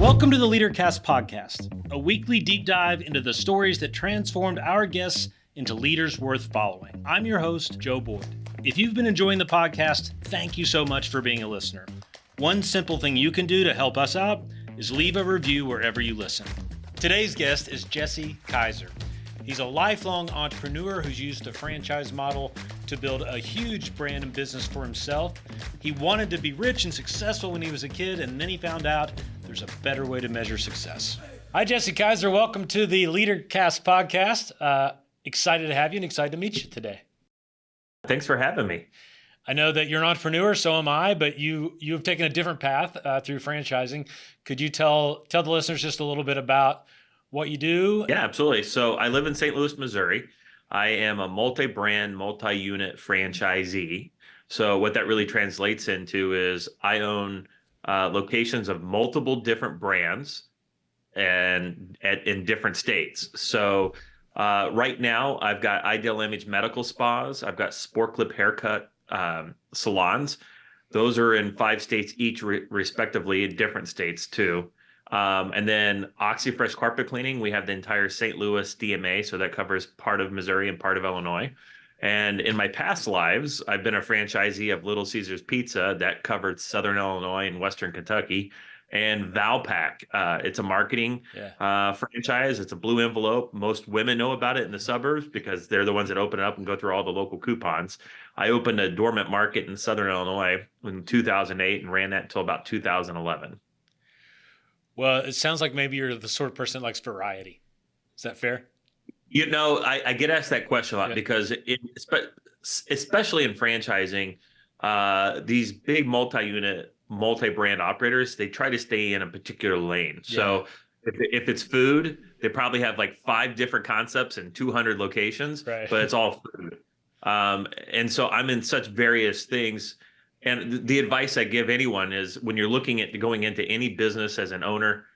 Welcome to the LeaderCast podcast, a weekly deep dive into the stories that transformed our guests into leaders worth following. I'm your host, Joe Boyd. If you've been enjoying the podcast, thank you so much for being a listener. One simple thing you can do to help us out is leave a review wherever you listen. Today's guest is Jesse Kaiser. He's a lifelong entrepreneur who's used the franchise model to build a huge brand and business for himself. He wanted to be rich and successful when he was a kid, and then he found out there's a better way to measure success. Hi, Jesse Kaiser. Welcome to the LeaderCast podcast. Excited to have you and excited to meet you today. Thanks for having me. I know that you're an entrepreneur, so am I, but you've taken a different path through franchising. Could you tell the listeners just a little bit about what you do? Yeah, absolutely. So I live in St. Louis, Missouri. I am a multi-brand, multi-unit franchisee. So what that really translates into is I own locations of multiple different brands and in different states. So right now I've got Ideal Image medical spas. I've got Sport Clip haircut salons. Those are in 5 states each, respectively, in different states too. And then OxyFresh carpet cleaning. We have the entire St. Louis DMA, so that covers part of Missouri and part of Illinois. And in my past lives, I've been a franchisee of Little Caesars Pizza that covered Southern Illinois and Western Kentucky, and Valpak. It's a marketing franchise. It's a blue envelope. Most women know about it in the suburbs because they're the ones that open it up and go through all the local coupons. I opened a dormant market in Southern Illinois in 2008 and ran that until about 2011. Well, it sounds like maybe you're the sort of person that likes variety. Is that fair? You know, I get asked that question a lot because especially in franchising, these big multi-unit, multi-brand operators, they try to stay in a particular lane. Yeah. So if it's food, they probably have like 5 different concepts and 200 locations, right, but it's all food. And so I'm in such various things. And the advice I give anyone is when you're looking at going into any business as an owner,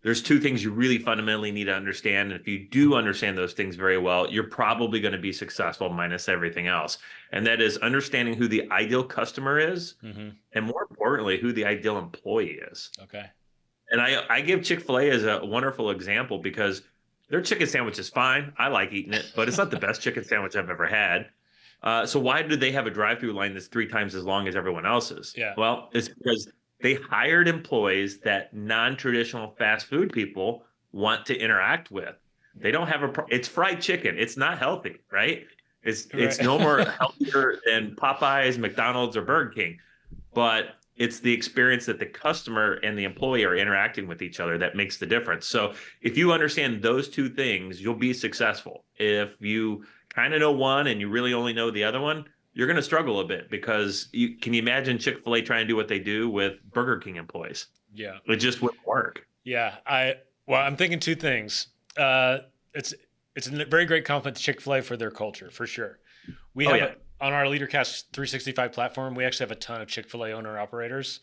there's 2 things you really fundamentally need to understand. And if you do understand those things very well, you're probably going to be successful minus everything else. And that is understanding who the ideal customer is, and more importantly, who the ideal employee is. Okay. And I give Chick-fil-A as a wonderful example because their chicken sandwich is fine. I like eating it, but it's not the best chicken sandwich I've ever had. So why do they have a drive-through line that's 3 times as long as everyone else's? Yeah. Well, it's because they hired employees that non-traditional fast food people want to interact with. They don't have it's fried chicken. It's not healthy, right? It's no more healthier than Popeyes, McDonald's, or Burger King. But it's the experience that the customer and the employee are interacting with each other that makes the difference. So if you understand those 2 things, you'll be successful. If you kind of know one and you really only know the other one, you're going to struggle a bit because can you imagine Chick-fil-A trying to do what they do with Burger King employees? Yeah. It just wouldn't work. Yeah. I'm thinking 2 things. It's a very great compliment to Chick-fil-A for their culture, for sure. We have on our LeaderCast 365 platform, we actually have a ton of Chick-fil-A owner operators.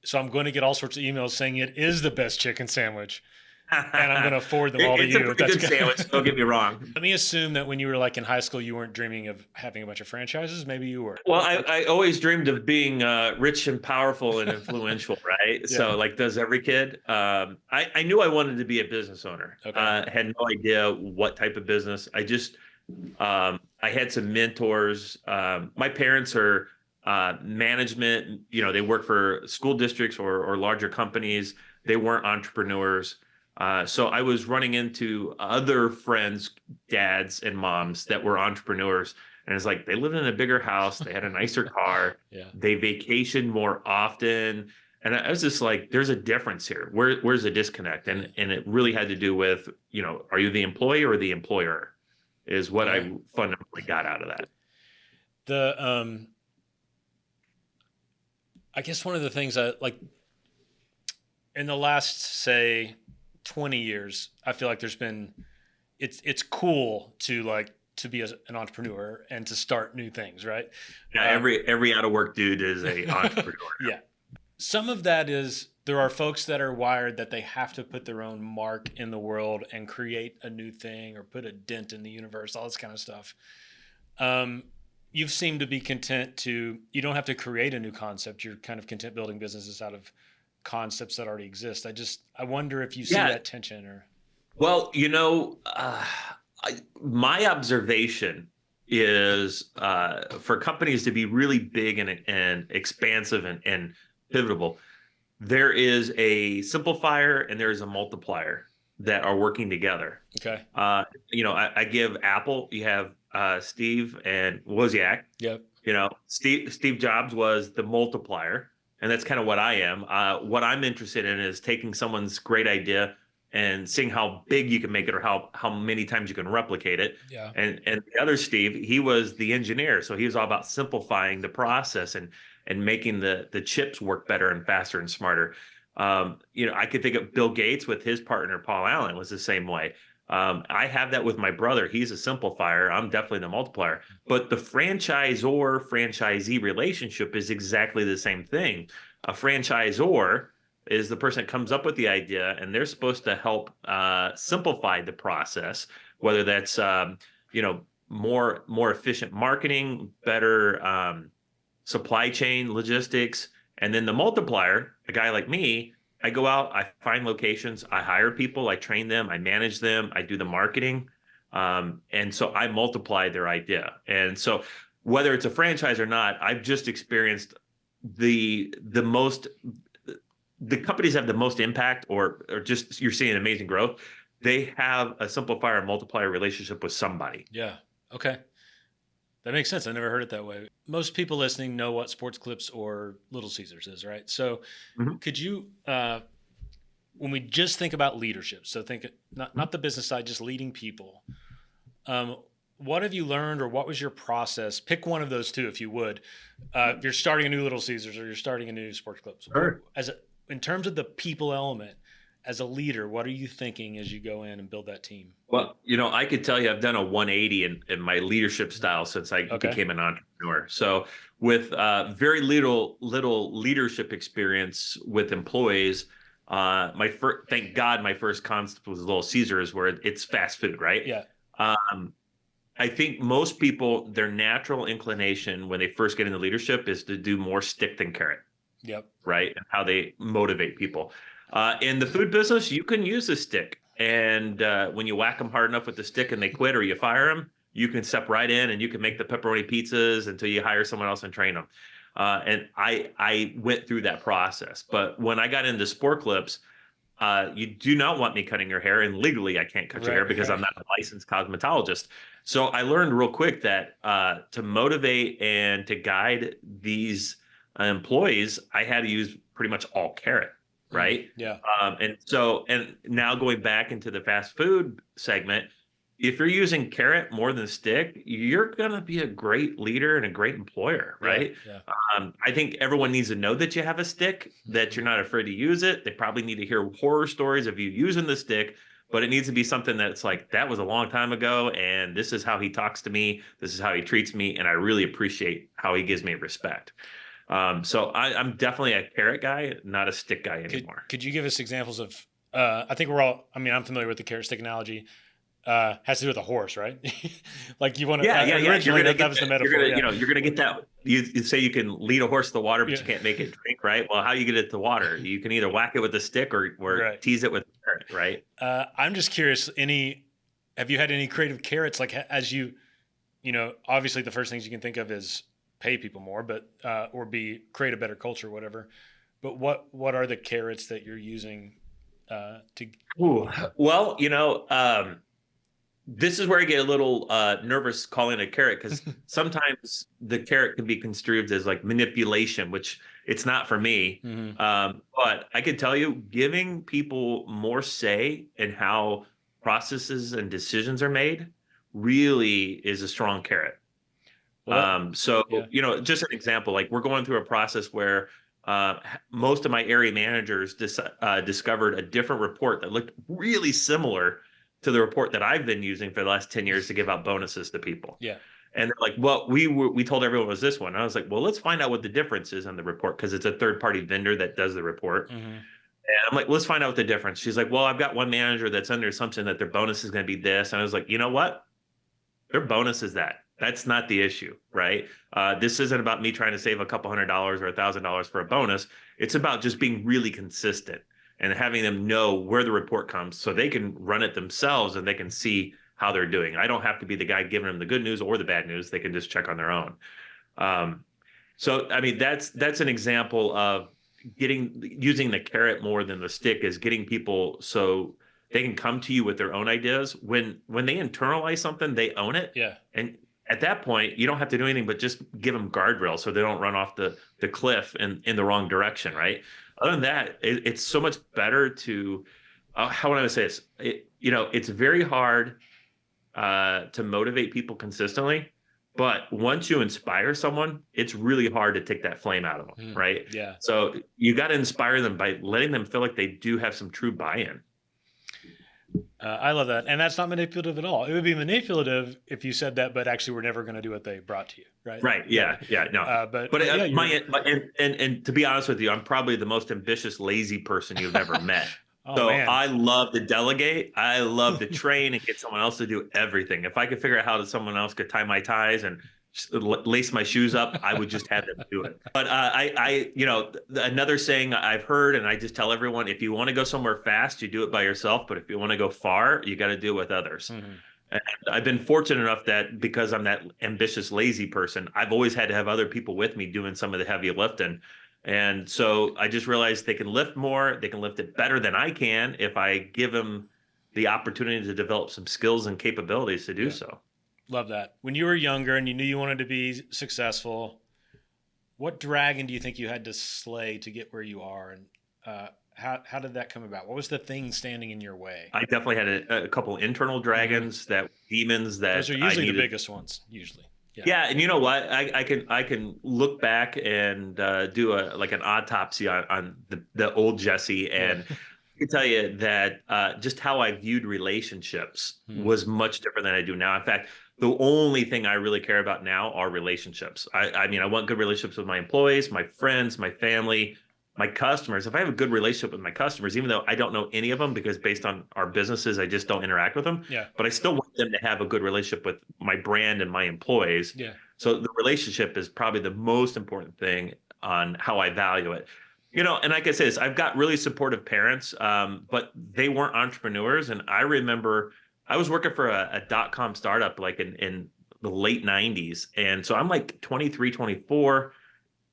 So I'm going to get all sorts of emails saying it is the best chicken sandwich. And I'm going to forward them all to you. It's a pretty good sandwich, don't get me wrong. Let me assume that when you were like in high school, you weren't dreaming of having a bunch of franchises. Maybe you were. Well, I always dreamed of being rich and powerful and influential, right? Yeah. So like does every kid. I knew I wanted to be a business owner. Okay. Had no idea what type of business. I had some mentors. My parents are management. You know, they work for school districts or larger companies. They weren't entrepreneurs. So I was running into other friends, dads and moms that were entrepreneurs. And it's like, they lived in a bigger house. They had a nicer car. Yeah. They vacationed more often. And I was just like, there's a difference here. Where's the disconnect? And it really had to do with, you know, are you the employee or the employer is what I fundamentally got out of that. I guess one of the things I like in the last, say, 20 years, I feel like there's been, it's cool to be an entrepreneur and to start new things, right? Yeah, every out of work dude is a entrepreneur. Yeah. Some of that is there are folks that are wired that they have to put their own mark in the world and create a new thing or put a dent in the universe, all this kind of stuff. You've seemed to be content you don't have to create a new concept. You're kind of content building businesses out of concepts that already exist. I wonder if you see Yeah. that tension or. Well, my observation is for companies to be really big and expansive and pivotable, there is a simplifier and there is a multiplier that are working together. Okay. I give Apple, you have Steve and Wozniak. Yep. Steve Jobs was the multiplier, and that's kind of what I am. What I'm interested in is taking someone's great idea and seeing how big you can make it or how many times you can replicate it. Yeah. And the other Steve, he was the engineer, so he was all about simplifying the process and making the chips work better and faster and smarter. I could think of Bill Gates with his partner Paul Allen was the same way. I have that with my brother. He's a simplifier. I'm definitely the multiplier. But the franchisor-franchisee relationship is exactly the same thing. A franchisor is the person that comes up with the idea, and they're supposed to help simplify the process, whether that's more efficient marketing, better supply chain logistics, and then the multiplier, a guy like me. I go out, I find locations, I hire people, I train them, I manage them, I do the marketing. And so I multiply their idea. And so whether it's a franchise or not, I've just experienced the companies have the most impact or just you're seeing amazing growth. They have a simplifier and multiplier relationship with somebody. Yeah. Okay. That makes sense. I never heard it that way. Most people listening know what Sports Clips or Little Caesars is, right? So could you, when we just think about leadership, so think not the business side, just leading people, what have you learned or what was your process? Pick one of those two if you would. If you're starting a new Little Caesars or you're starting a new Sports Clips. Sure. In terms of the people element, as a leader, what are you thinking as you go in and build that team? Well, I could tell you I've done a 180 in my leadership style since I became an entrepreneur. So with very little leadership experience with employees, thank God my first concept was Little Caesars, where it's fast food, right? Yeah. I think most people, their natural inclination when they first get into leadership is to do more stick than carrot. Yep. Right. And how they motivate people. In the food business, you can use a stick. And when you whack them hard enough with the stick and they quit or you fire them, you can step right in and you can make the pepperoni pizzas until you hire someone else and train them. And I went through that process. But when I got into Sport Clips, you do not want me cutting your hair. And legally, I can't cut your hair because I'm not a licensed cosmetologist. So I learned real quick that to motivate and to guide these employees, I had to use pretty much all carrot. Right. Yeah. And now going back into the fast food segment, if you're using carrot more than stick, you're going to be a great leader and a great employer. Right. Yeah. I think everyone needs to know that you have a stick, that you're not afraid to use it. They probably need to hear horror stories of you using the stick, but it needs to be something that's like, that was a long time ago. And this is how he talks to me. This is how he treats me. And I really appreciate how he gives me respect. So I'm definitely a carrot guy, not a stick guy anymore. Could you give us examples of, I think I'm familiar with the carrot stick analogy. Has to do with a horse, right? Like you want to, originally that was the metaphor. You're going to get that. You say you can lead a horse to the water, but you can't make it drink, right? Well, how you get it to water? You can either whack it with a stick or tease it with a carrot, right? I'm just curious, have you had any creative carrots? Like as obviously the first things you can think of is pay people more, but or create a better culture, whatever. But what are the carrots that you're using to? Ooh. Well, this is where I get a little nervous calling it a carrot because sometimes the carrot can be construed as like manipulation, which it's not for me. Mm-hmm. But I can tell you, giving people more say in how processes and decisions are made really is a strong carrot. Just an example, like we're going through a process where most of my area managers discovered a different report that looked really similar to the report that I've been using for the last 10 years to give out bonuses to people. Yeah. And they're like, well, we told everyone it was this one. And I was like, well, let's find out what the difference is on the report because it's a third-party vendor that does the report. Mm-hmm. And I'm like, let's find out what the difference. She's like, well, I've got one manager that's under assumption that their bonus is going to be this. And I was like, you know what? Their bonus is that. That's not the issue, right? This isn't about me trying to save a couple $100 or $1,000 for a bonus. It's about just being really consistent and having them know where the report comes so they can run it themselves and they can see how they're doing. I don't have to be the guy giving them the good news or the bad news. They can just check on their own. So, I mean, that's an example of using the carrot more than the stick, is getting people so they can come to you with their own ideas. When they internalize something, they own it. Yeah. And at that point, you don't have to do anything but just give them guardrails so they don't run off the cliff in the wrong direction, right? Other than that, it's so much better to, how would I say this? It's very hard to motivate people consistently. But once you inspire someone, it's really hard to take that flame out of them, right? Yeah. So you got to inspire them by letting them feel like they do have some true buy-in. I love that. And that's not manipulative at all. It would be manipulative if you said that, but actually we're never going to do what they brought to you, right? Right. Yeah. No. And to be honest with you, I'm probably the most ambitious, lazy person you've ever met. Man. I love to delegate. I love to train and get someone else to do everything. If I could figure out how someone else could tie my ties and lace my shoes up, I would just have them do it. But another saying I've heard, and I just tell everyone, if you want to go somewhere fast, you do it by yourself. But if you want to go far, you got to do it with others. Mm-hmm. And I've been fortunate enough that because I'm that ambitious, lazy person, I've always had to have other people with me doing some of the heavy lifting. And so I just realized they can lift more. They can lift it better than I can if I give them the opportunity to develop some skills and capabilities to do so. Love that. When you were younger and you knew you wanted to be successful, what dragon do you think you had to slay to get where you are? And how did that come about? What was the thing standing in your way? I definitely had a couple internal dragons, that demons that those are usually the biggest ones, usually. Yeah, and you know what? I can look back and do an autopsy on the old Jesse, and I can tell you that just how I viewed relationships was much different than I do now. In fact, the only thing I really care about now are relationships. I mean, I want good relationships with my employees, my friends, my family, my customers. If I have a good relationship with my customers, even though I don't know any of them because based on our businesses, I just don't interact with them. Yeah. But I still want them to have a good relationship with my brand and my employees. Yeah. So the relationship is probably the most important thing on how I value it. And like I say this, I've got really supportive parents, but they weren't entrepreneurs. And I remember I was working for a .com startup like in the late 90s. And so I'm like 23, 24.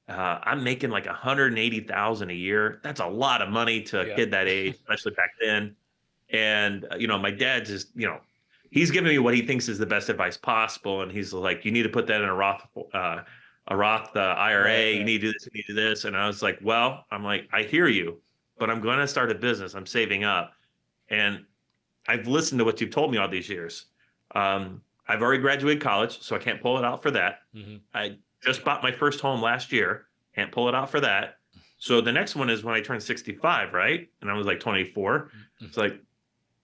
I'm making like $180,000 a year. That's a lot of money to a kid that age, especially back then. And, my dad just, he's giving me what he thinks is the best advice possible. And he's like, you need to put that in a Roth IRA. Right. You need to do this, you need to do this. And I was like, I hear you, but I'm going to start a business. I'm saving up. And I've listened to what you've told me all these years. I've already graduated college, so I can't pull it out for that. Mm-hmm. I just bought my first home last year. Can't pull it out for that. So the next one is when I turn 65, right? And I was like 24. It's like,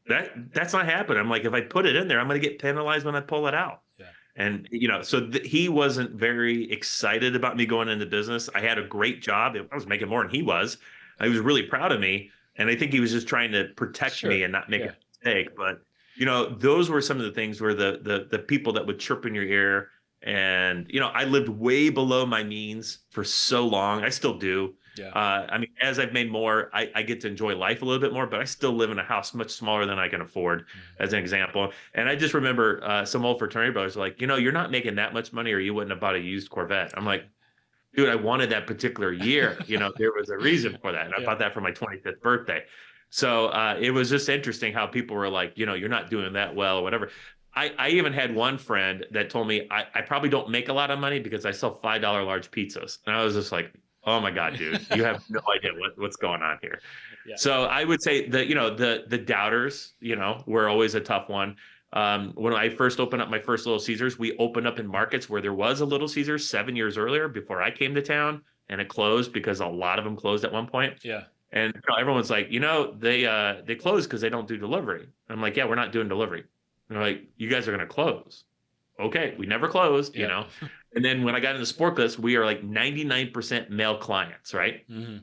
that's not happening. I'm like, if I put it in there, I'm going to get penalized when I pull it out. Yeah. And, so he wasn't very excited about me going into business. I had a great job. I was making more than he was. He was really proud of me. And I think he was just trying to protect me and not make a mistake. But, those were some of the things where the people that would chirp in your ear. And, I lived way below my means for so long. I still do. Yeah. I mean, as I've made more, I get to enjoy life a little bit more, but I still live in a house much smaller than I can afford, as an example. And I just remember some old fraternity brothers were like, you're not making that much money or you wouldn't have bought a used Corvette. I'm like, dude, I wanted that particular year. There was a reason for that. And I bought that for my 25th birthday. So it was just interesting how people were like, you're not doing that well or whatever. I even had one friend that told me I probably don't make a lot of money because I sell $5 large pizzas. And I was just like, oh my God, dude, you have no idea what's going on here. Yeah. So I would say that, the doubters, were always a tough one. When I first opened up my first Little Caesars, we opened up in markets where there was a Little Caesars 7 years earlier before I came to town, and it closed because a lot of them closed at one point. Yeah. And everyone's like, they closed because they don't do delivery. I'm like, yeah, we're not doing delivery. And they're like, you guys are going to close. Okay, we never closed, And then when I got into Sporkless, we are like 99% male clients, right? Mm-hmm.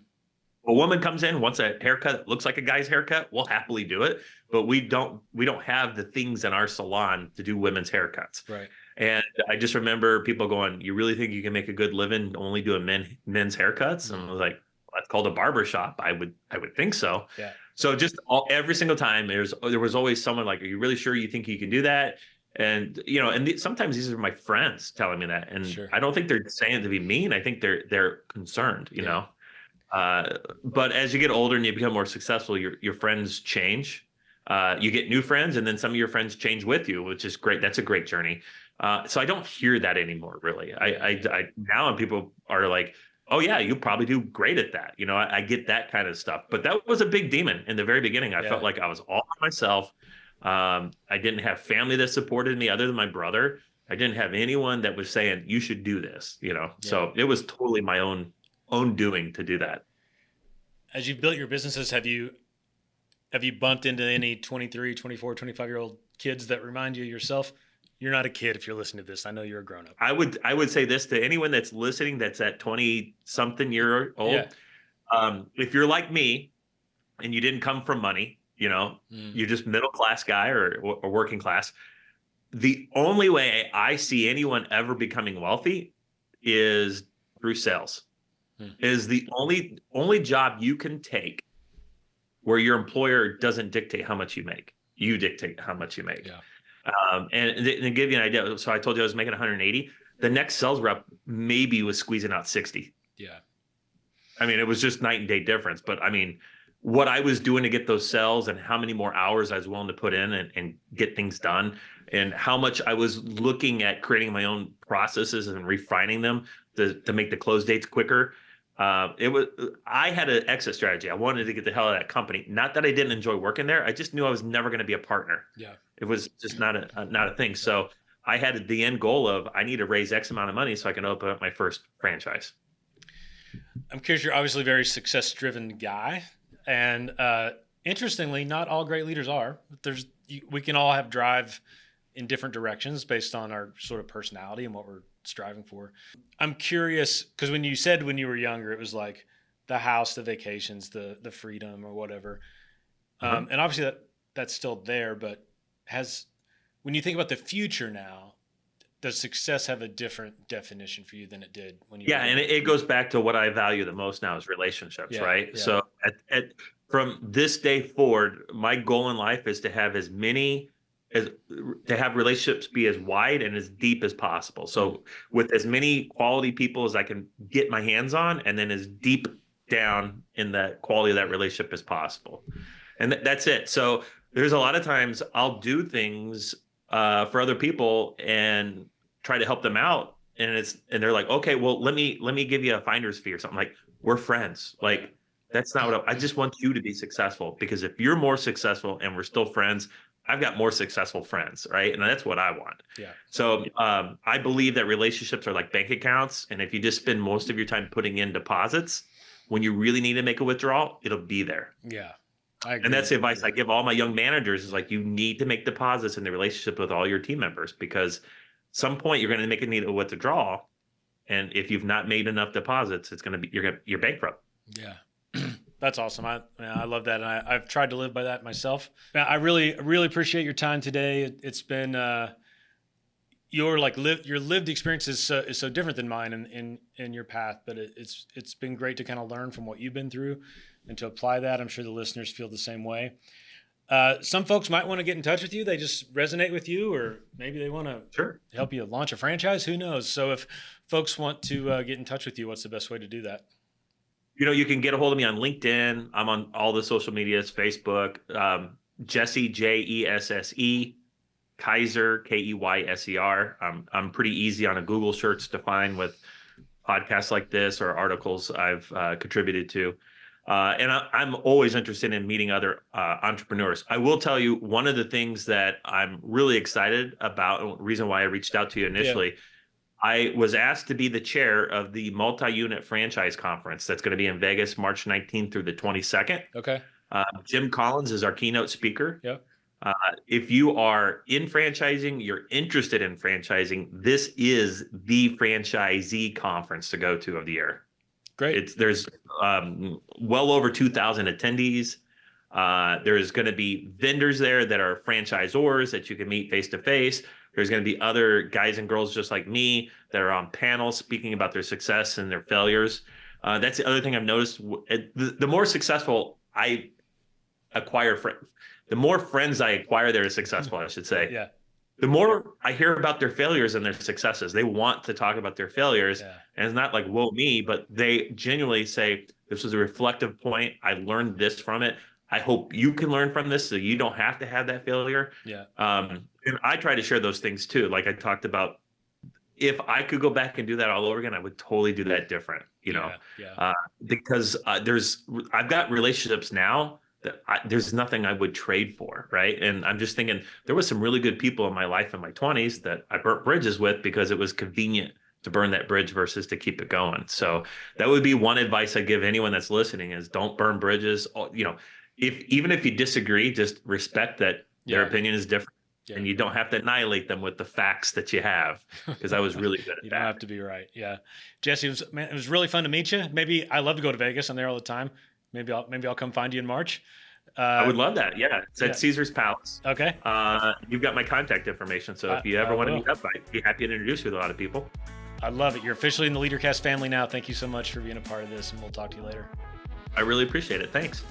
A woman comes in, wants a haircut that looks like a guy's haircut, we'll happily do it. But we don't have the things in our salon to do women's haircuts. Right. And I just remember people going, "You really think you can make a good living only doing men's haircuts?" And I was like, well, "That's called a barber shop. I would think so." Yeah. So just every single time there was always someone like, "Are you really sure you think you can do that?" And sometimes these are my friends telling me that, and Sure. I don't think they're saying it to be mean. I think they're concerned, you Yeah. know. But as you get older and you become more successful, your friends change. You get new friends, and then some of your friends change with you, which is great. That's a great journey. So I don't hear that anymore, really. I now people are like, "Oh yeah, you probably do great at that." I get that kind of stuff. But that was a big demon in the very beginning. I felt Yeah. like I was all by myself. I didn't have family that supported me other than my brother. I didn't have anyone that was saying you should do this. Yeah. So it was totally my own doing to do that. As you've built your businesses, have you bumped into any 23, 24, 25-year-old kids that remind you of yourself? You're not a kid if you're listening to this. I know you're a grown up. I would say this to anyone that's listening that's at 20 something year Yeah. old. If you're like me and you didn't come from money, Mm. you're just middle class guy or working class. The only way I see anyone ever becoming wealthy is through sales. Mm. Is the only job you can take where your employer doesn't dictate how much you make. You dictate how much you make. Yeah. And to give you an idea, so I told you I was making 180. The next sales rep maybe was squeezing out 60. Yeah. I mean, it was just night and day difference. But I mean, what I was doing to get those sales and how many more hours I was willing to put in and get things done, and how much I was looking at creating my own processes and refining them to make the close dates quicker. I had an exit strategy. I wanted to get the hell out of that company. Not that I didn't enjoy working there. I just knew I was never going to be a partner. Yeah. It was just not a thing. So I had the end goal of I need to raise X amount of money so I can open up my first franchise. I'm curious. You're obviously a very success-driven guy, and interestingly, not all great leaders are. We can all have drive in different directions based on our sort of personality and what we're striving for. I'm curious because when you said when you were younger, it was like the house, the vacations, the freedom, or whatever. And obviously that's still there, but when you think about the future now, does success have a different definition for you than it did when you were And it goes back to what I value the most now is relationships, right? Yeah. So from this day forward, my goal in life is to have to have relationships be as wide and as deep as possible. So with as many quality people as I can get my hands on, and then as deep down in the quality of that relationship as possible. And that's it. So there's a lot of times I'll do things for other people and try to help them out. And they're like, okay, well, let me give you a finder's fee or something. Like, we're friends. Like, that's not what I just want you to be successful, because if you're more successful and we're still friends, I've got more successful friends, right? And that's what I want. Yeah. So I believe that relationships are like bank accounts. And if you just spend most of your time putting in deposits, when you really need to make a withdrawal, it'll be there. Yeah. I agree. And that's the advice I give all my young managers is like, you need to make deposits in the relationship with all your team members, because some point you're going to make a need to withdraw. And if you've not made enough deposits, it's going to be, you're bankrupt. Yeah. That's awesome. I love that. And I've tried to live by that myself. I really appreciate your time today. It's been, your lived experience is so different than mine in your path, but it's been great to kind of learn from what you've been through and to apply that. I'm sure the listeners feel the same way. Some folks might want to get in touch with you. They just resonate with you, or maybe they want to help you launch a franchise. Who knows? So if folks want to get in touch with you, what's the best way to do that? You can get a hold of me on LinkedIn. I'm on all the social medias, Facebook, Jesse, Jesse, Keyser, Keyser. I'm pretty easy on a Google search to find with podcasts like this or articles I've contributed to. And I'm always interested in meeting other entrepreneurs. I will tell you, one of the things that I'm really excited about, reason why I reached out to you initially, I was asked to be the chair of the multi-unit franchise conference that's going to be in Vegas, March 19th through the 22nd. Okay. Jim Collins is our keynote speaker. Yep. If you are in franchising, you're interested in franchising, this is the franchisee conference to go to of the year. Great. There's well over 2,000 attendees. There's going to be vendors there that are franchisors that you can meet face to face. There's going to be other guys and girls just like me that are on panels speaking about their success and their failures. That's the other thing I've noticed. The more successful I acquire, the more friends I acquire that are successful, I should say. Yeah. The more I hear about their failures and their successes. They want to talk about their failures. Yeah. And it's not like, whoa, me, but they genuinely say, this was a reflective point. I learned this from it. I hope you can learn from this so you don't have to have that failure. Yeah. And I try to share those things too. Like I talked about, if I could go back and do that all over again, I would totally do that different, because I've got relationships now that there's nothing I would trade for. Right. And I'm just thinking there was some really good people in my life in my 20s that I burnt bridges with because it was convenient to burn that bridge versus to keep it going. So that would be one advice I give anyone that's listening is don't burn bridges. Even if you disagree, just respect that their opinion is different. Yeah. And you don't have to annihilate them with the facts that you have, because I was really good at that. You don't have to be right. Yeah. Jesse, it was really fun to meet you. Maybe I love to go to Vegas. I'm there all the time. Maybe I'll come find you in March. I would love that. Yeah. It's at Caesar's Palace. Okay. You've got my contact information. So if you ever want to meet up, I'd be happy to introduce you to a lot of people. I love it. You're officially in the LeaderCast family now. Thank you so much for being a part of this, and we'll talk to you later. I really appreciate it. Thanks.